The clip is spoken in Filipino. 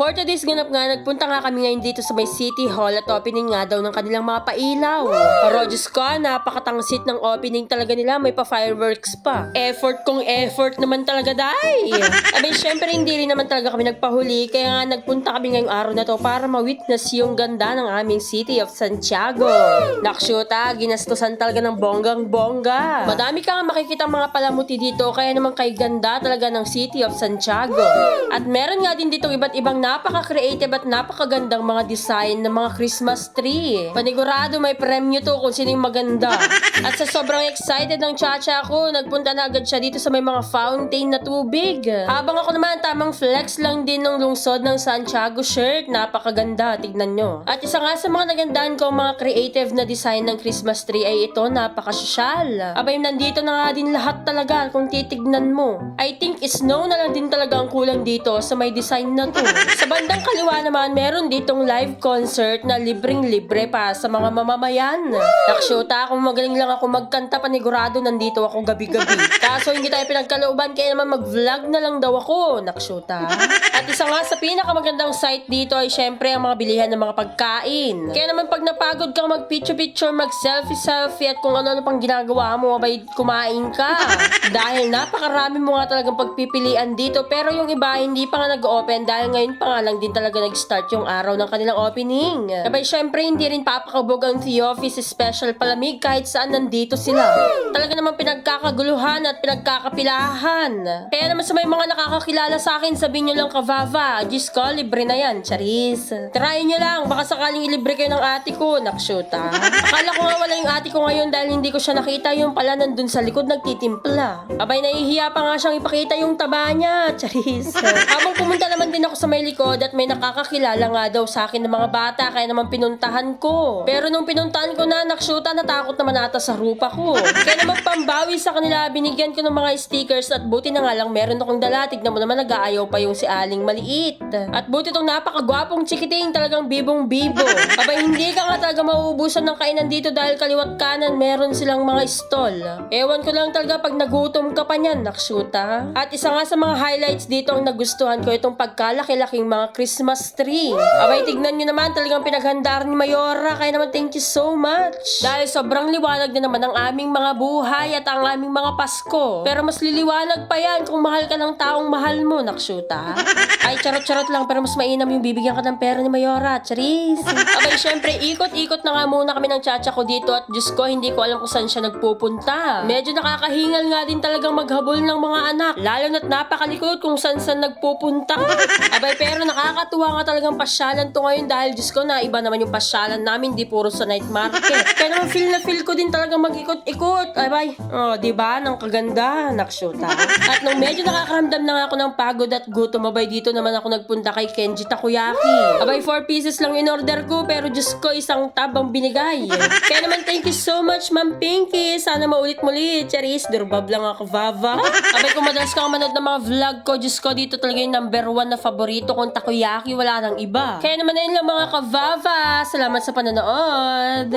for today's ganap nga, nagpunta nga kami ngayon dito sa may City Hall at opening nga daw ng kanilang mga pailaw. Pero Diyos ko, napakatangsit ng opening talaga nila, may pa fireworks pa. Effort kung effort naman talaga, day. Abay, syempre hindi rin naman talaga kami nagpahuli, kaya nga nagpunta kami ngayong araw na to para ma-witness yung ganda ng aming City of Santiago. Nakshuta, ginastusan talaga ng bonggang-bongga. Madami ka nga makikita mga palamuti dito, kaya naman kay ganda talaga ng City of Santiago. At meron nga din dito iba't ibang napaka-creative at napakagandang mga design ng mga Christmas tree. Panigurado may premyo to kung sino yung maganda. At sa sobrang excited ng chacha ko, nagpunta na agad siya dito sa may mga fountain na tubig. Habang ako naman, tamang flex lang din ng lungsod ng Santiago shirt. Napakaganda, tignan nyo. At isa nga sa mga nagandahan ko, mga creative na design ng Christmas tree ay ito, napakasosyal. Abay, nandito na nga din lahat talaga kung titignan mo. I think snow na lang din talaga ang kulang dito sa may design na to. Sa bandang kaliwa naman, meron ditong live concert na libreng-libre pa sa mga mamamayan. Nakshuta, kung magaling lang ako magkanta, panigurado nandito ako gabi-gabi. Kaso hindi tayo pinagkalooban, kaya naman mag-vlog na lang daw ako. Nakshuta. At isa nga sa pinakamagandang site dito ay syempre ang mga bilihan ng mga pagkain. Kaya naman pag napagod kang mag-picture-picture, mag-selfie-selfie at kung ano-ano pang ginagawa mo, abay kumain ka. Dahil napakarami mo nga talagang pagpipilian dito, pero yung iba hindi pa nga nag-open dahil ngayon pa nga lang din talaga nag-start yung araw ng kanilang opening. Abay syempre hindi rin papakabog ang The Office Special Palamig kahit saan nandito sila. Talaga naman pinagkakaguluhan at pinagkakapilahan. Kaya naman sa may mga nakakakilala sa akin, sabihin nyo lang kavava, Diyos ko, libre na yan, charis. Try nyo lang, baka sakaling ilibre kayo ng ate ko, nakshuta. Akala ko nga wala yung ate ko ngayon dahil hindi ko siya nakita, yung pala nandun sa likod nagtitimpla. Abay, nahihiya pa nga siyang ipakita yung taba niya, charis. Habang pumunta naman din ako sa may likod at may nakakakilala nga daw sa akin ng mga bata, kaya naman pinuntahan ko. Pero nung pinuntahan ko na, nakshuta, natakot naman ata sa rupa ko. Kaya naman pambawi sa kanila, binigyan ko ng mga stickers at buti na nga lang meron akong dala. Tignan mo naman, nag-aayaw pa yung si Aling maliit. At buti tong napakagwapong chikiting, talagang bibong-bibo. Abay, hindi ka nga talaga mauubusan ng kainan dito dahil kaliwat kanan meron silang mga stall. Ewan ko lang talaga pag nagutom ka pa niyan, nakshuta. At isa nga sa mga highlights dito ang nagustuhan ko, itong pagkalaki-laking mga Christmas tree. Abay, tignan nyo naman, talagang pinaghandaan ni Mayora, kaya naman thank you so much. Dahil sobrang liwanag na naman ang aming mga buhay at ang aming mga Pasko. Pero mas liliwanag pa yan kung mahal ka ng taong mahal mo, nakshuta. Ay, charot-charot lang, pero mas mainam yung bibigyan ka ng pera ni Mayora, charis. Abay, syempre, ikot-ikot na nga muna kami ng chacha ko dito at Diyos ko, hindi ko alam kung saan siya nagpupunta. Medyo nakakahingal nga din talagang maghabol ng mga anak, lalo na't napakalikot kung saan nagpupunta. Abay, pero nakakatuwa nga talagang pasyalan to ngayon dahil Diyos ko, na iba naman yung pasyalan namin, di puro sa night market. Kaya naman feel na feel ko din talagang mag-ikot-ikot. Abay, diba, ng kaganda, nakshuta. At nung medyo nakakaramdam na nga ako ng pagod at gutom, abay, dito naman ako nagpunta kay Kenji Takoyaki. Abay, 4 pieces lang in order ko, pero Diyos ko, isang tab ang binigay. Kaya naman thank you so much, Ma'am Pinky. Sana maulit-mulit. Charis, durbab lang ako, Vava. Abay, kung madalas kang manood ng mga vlog ko, Diyos ko, dito talaga yung number 1 na favorito kong takoyaki, wala nang iba. Kaya naman na yun lang mga kavava. Salamat sa panonood.